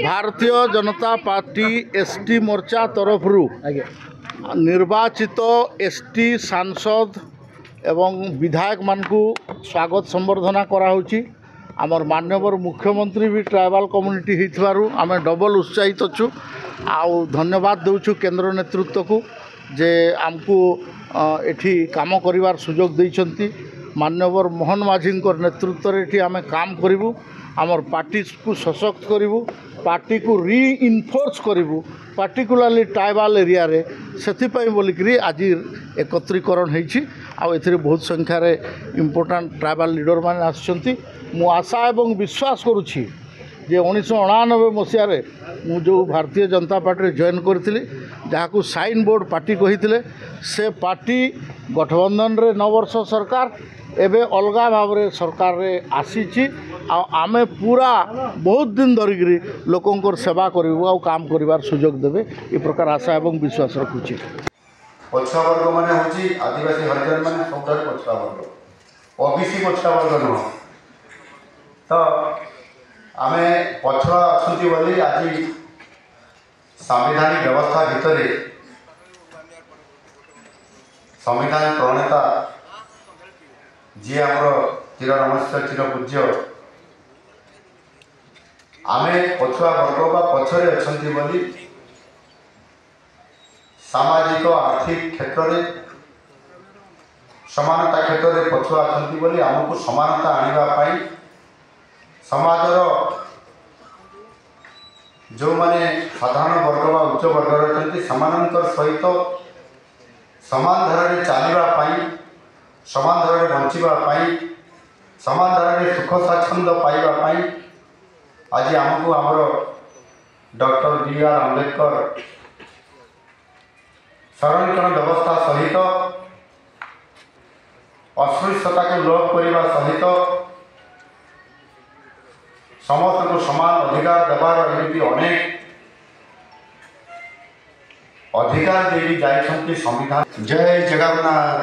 भारतीय Janata party ST मोर्चा तरफ निर्वाचित एसटी सांसद एवं विधायक मानकु स्वागत संबर्धना कराउछि। आमर माननीय मुख्यमंत्री भी ट्राइबल कम्युनिटी होइथिबारु आमे डबल उत्साहित अछु। आउ धन्यवाद देउछु केंद्र नेतृत्व को जे आमको एठी काम करिवार सुजोग दैछंती। माननीय मोहन माझी नेतृत्व रे एठी आमे काम करिवु, आमर पार्टी को सशक्त करिवु, पार्टी को रीइनफोर्स करिवु, पार्टिकुलरली ट्राइबल एरिया रे सेथिपई बोलिकरी आज एकत्रीकरण होइछि। आ एथिरे बहुत संख्या रे इम्पोर्टेंट ट्राइबल लीडर माने आछंती। मु आशा एवं विश्वास करुछि जे 1989 मसीह मु जो भारतीय जनता पार्टी जॉइन करथिली, जहाकू साइन बोर्ड पार्टी कहिथिले, से पार्टी गठबंधन रे 9 वर्ष सरकार एबे अलगा भाव रे सरकार रे आसीछि। आमे पूरा बहुत दिन धरिकी लोकंकर सेवा करू आ काम करिवार सुजोग देबे ए प्रकार आशा एवं विश्वास रखुछि। पछुआ वर्ग माने होची आदिवासी हरिजन माने सबटारे पछुआ वर्ग, ओबीसी पछुआ वर्ग न। तो आमे पछुआ अछंती बोली आज संविधानिक व्यवस्था भितरे संविधान प्रणेता जी आमर चिर नमस्कार चिर पूज्य आमे पछुआ वर्ग बा पछरे अछंती बोली सामाजिक आर्थिक क्षेत्र में समानता क्षेत्र में पछुआ अछंती बोली आमको समानता आनिबा पाई समाजर जो माने साधारण वर्ग व उच्च वर्ग रही समानांतर सहित समान धारा में चलवा समान धारा में बंचाई समान धारा में सुख स्वाच्छंद पाइबापी आज आमको आमर डॉक्टर बी.आर. आंबेडकर संरक्षण व्यवस्था सहित अस्पृश्यता को लोप करने सहित समस्त को समान अधिकार देवार एमती अनेक अधिकार देवी जाइछंती संविधान। जय जगन्नाथ।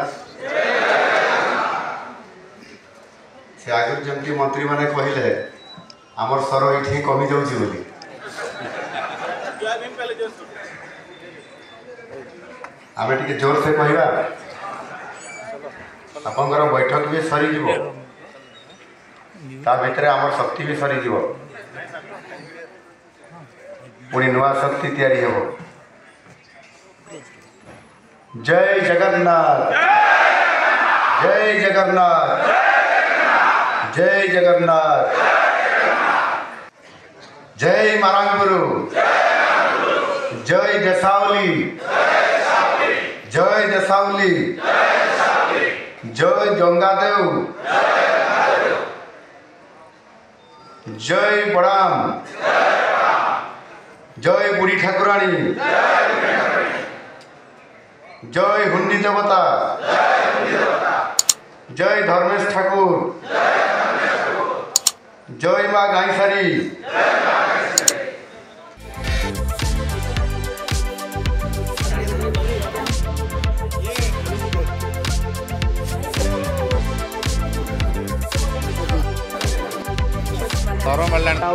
से आगे जमती मंत्री माने कहले आमर स्वर ये कमी जाऊँगी बोली आमे टिके जोर से कहवा आपंकर बैठक भी सरी ता भितरे आमर शक्ति भी सरी पुणी नुआ शक्ति तैयारी हो। जय जगन्नाथ, जय जगन्नाथ, जय जगन्नाथ, जय मारांगुरु, जय देसावली, जय देसावली, जय जंगादेव, जय बड़ाम, जय बुढ़ी ठाकुराणी, जय हुंडी देवता, जय धर्मेश ठाकुर, जय माँ गाईसारी। Orang Malaysia